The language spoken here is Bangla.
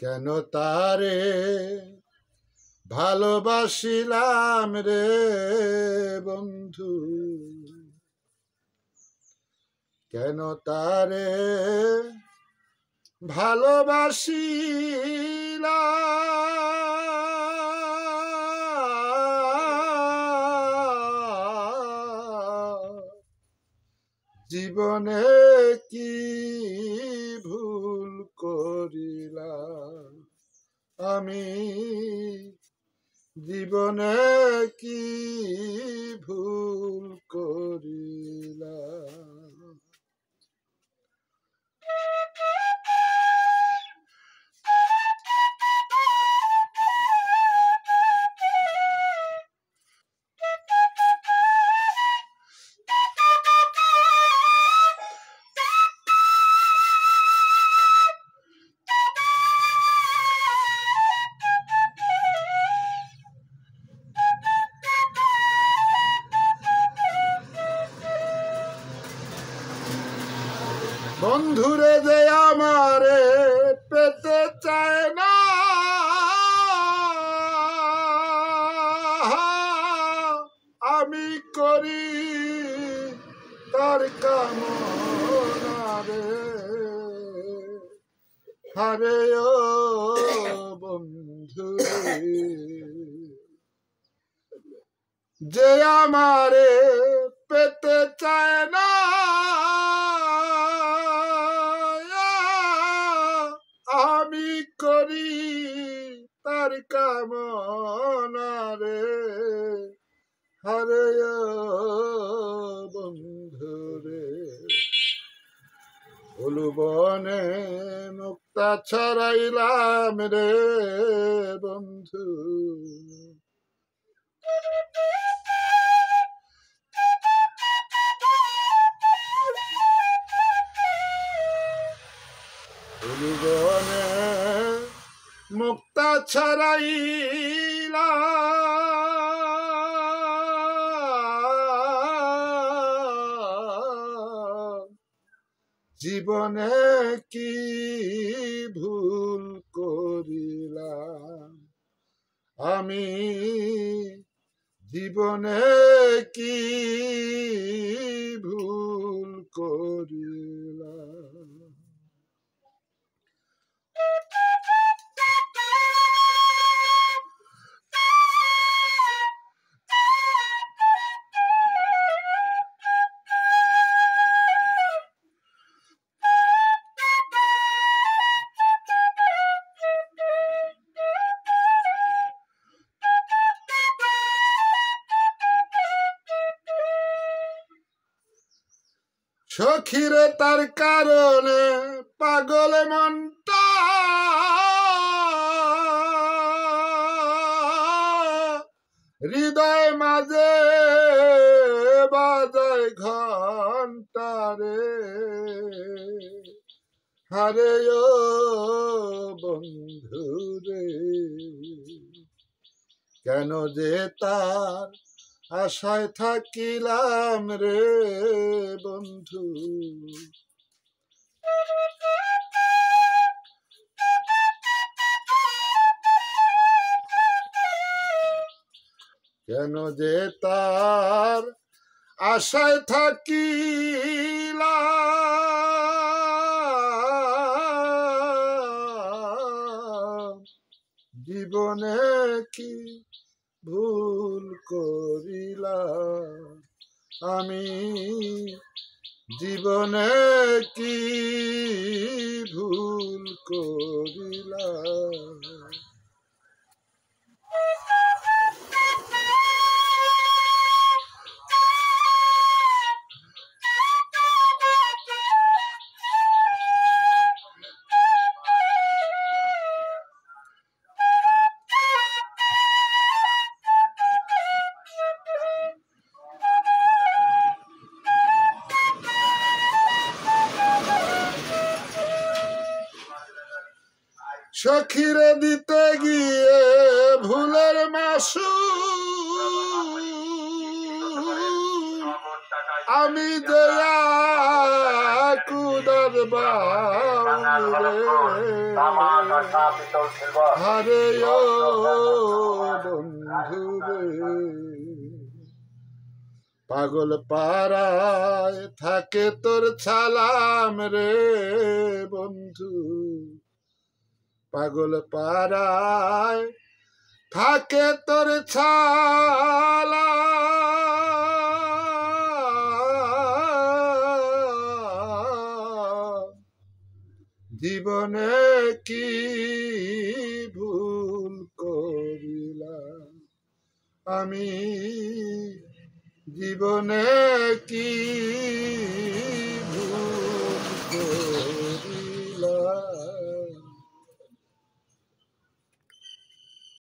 কেন তারে ভালোবাসিলাম রে বন্ধু, কেন তারে ভালোবাসিলাম। জীবনে কি ভুল করিলাম আমি, জীবনে কি ভুল করিলাম। বন্ধুরে যে আমারে পেতে চায় না, আমি করি তার কামনা রে। হারে ও বন্ধু যে আমারে পেতে চায় না, আমি করি তার কামনা রে। হারে বন্ধু রে, ফুলবনে মুক্তা ছড়াইলাম রে বন্ধু, ফুলবনে মুক্তা ছড়াইলাম। জীবনে কি ভুল করিলাম আমি, জীবনে কি ভুল করিলাম। সখীরে তার কারণে পাগল মনটা, হৃদয় মাঝে বাজায় ঘন্টা রে। হারে ও বন্ধু রে, কেন যে তার আশায় থাকিলাম রে বন্ধু। কেন যে তার আশায় থাকিলাম। জীবনে কি ভুল করিলাম আমি, জীবনে কি ভুল করিলাম। সখীরে দিতে গিয়ে ভুলের মাসু, আমি দেয়া কুদার বাউল রে হারে ও বন্ধু রে পাগল পাড়ায় থাকে তোর ছালাম রে বন্ধু পাগল পাড়ায় থাকে তোর ছালা জীবনে কি ভুল করিলাম আমি জীবনে কি